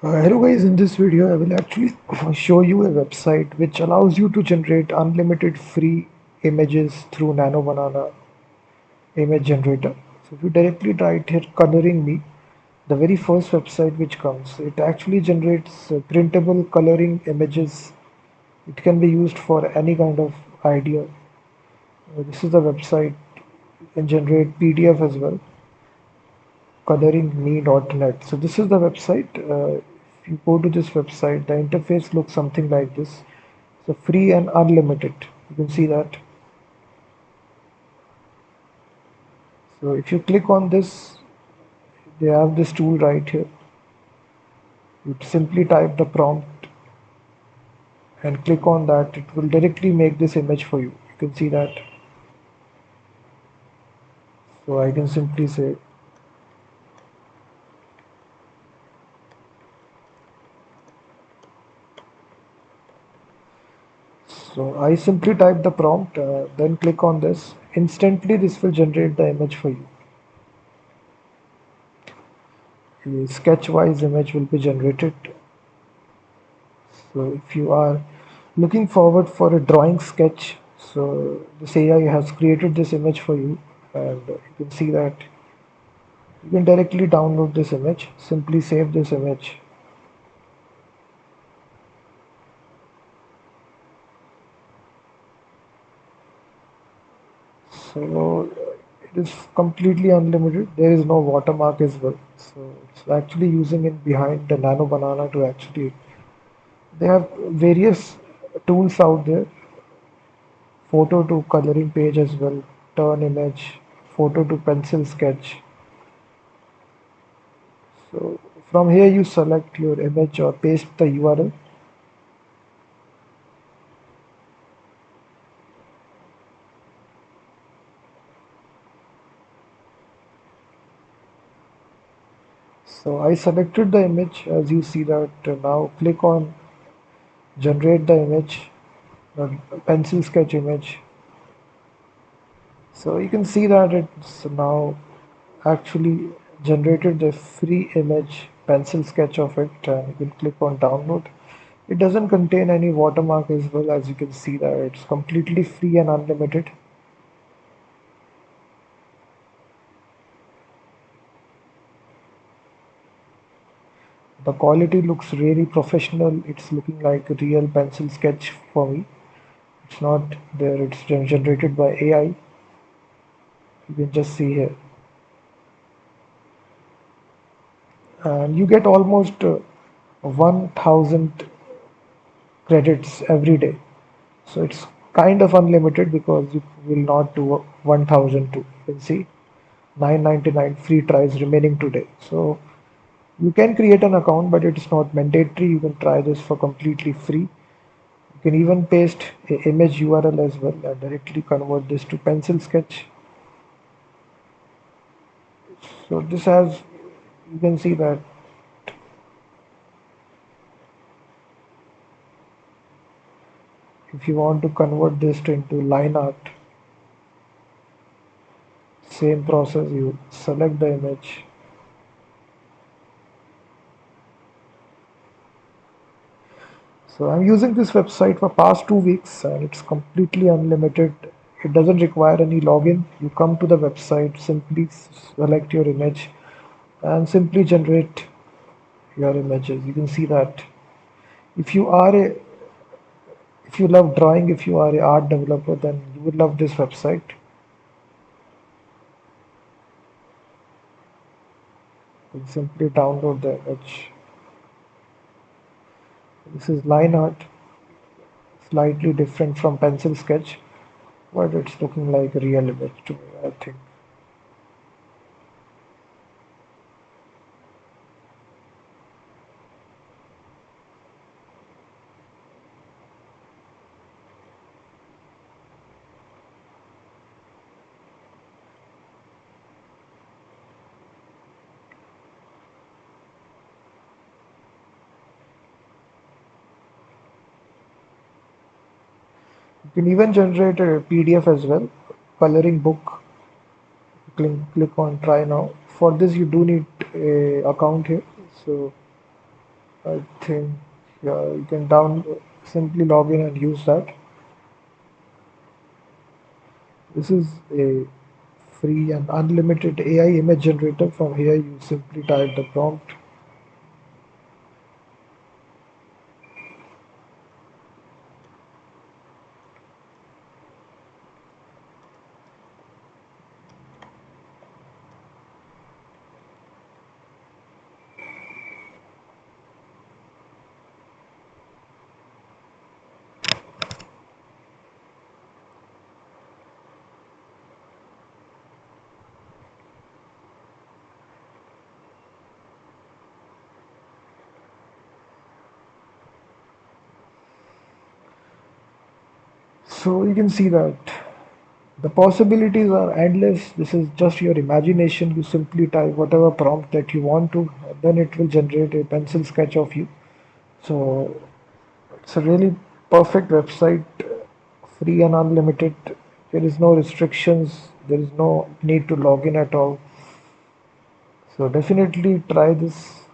Hello guys, in this video I will actually show you a website which allows you to generate unlimited free images through Nano Banana image generator. So if you directly write here ColoringMe, the very first website which comes, it actually generates printable coloring images. It can be used for any kind of idea. This is the website. You can generate PDF as well. ColoringMe.net. So this is the website. If you go to this website, the interface looks something like this. So free and unlimited. You can see that. So if you click on this, they have this tool right here. You simply type the prompt and click on that. It will directly make this image for you. You can see that. So I can simply say, so I simply type the prompt, then click on this. Instantly, this will generate the image for you. A sketch-wise image will be generated. So if you are looking forward for a drawing sketch, so this AI has created this image for you, and you can see that you can directly download this image. Simply save this image. So it is completely unlimited. There is no watermark as well. So it's actually using it behind the Nano Banana to actually. They have various tools out there. Photo to coloring page as well. Turn image. Photo to pencil sketch. So from here you select your image or paste the URL. So I selected the image as you see that. Now click on generate the image, the pencil sketch image. So you can see that it's now actually generated the free image pencil sketch of it, and you can click on download. It doesn't contain any watermark as well, as you can see that it's completely free and unlimited. The quality looks really professional. It's looking like a real pencil sketch for me. It's not there, it's generated by AI. You can just see here. And you get almost 1000 credits every day. So it's kind of unlimited because you will not do 1002. You can see 999 free tries remaining today. So you can create an account, but it's not mandatory. You can try this for completely free. You can even paste a image URL as well and directly convert this to pencil sketch. So this has, you can see that if you want to convert this into line art, same process, you select the image. So I'm using this website for past 2 weeks and it's completely unlimited. It doesn't require any login. You come to the website, simply select your image and simply generate your images. You can see that if you are a if you love drawing, if you are a art developer, then you would love this website. You can simply download the image. This is line art, slightly different from pencil sketch, but it's looking like a real image to me, I think. You can even generate a PDF as well, coloring book. Click on try now. For this, you do need a account here. So I think yeah, you can down simply log in and use that. This is a free and unlimited AI image generator. From here, you simply type the prompt. So you can see that the possibilities are endless. This is just your imagination. You simply type whatever prompt that you want to, and then it will generate a pencil sketch of you. So it's a really perfect website, free and unlimited. There is no restrictions. There is no need to log in at all. So definitely try this.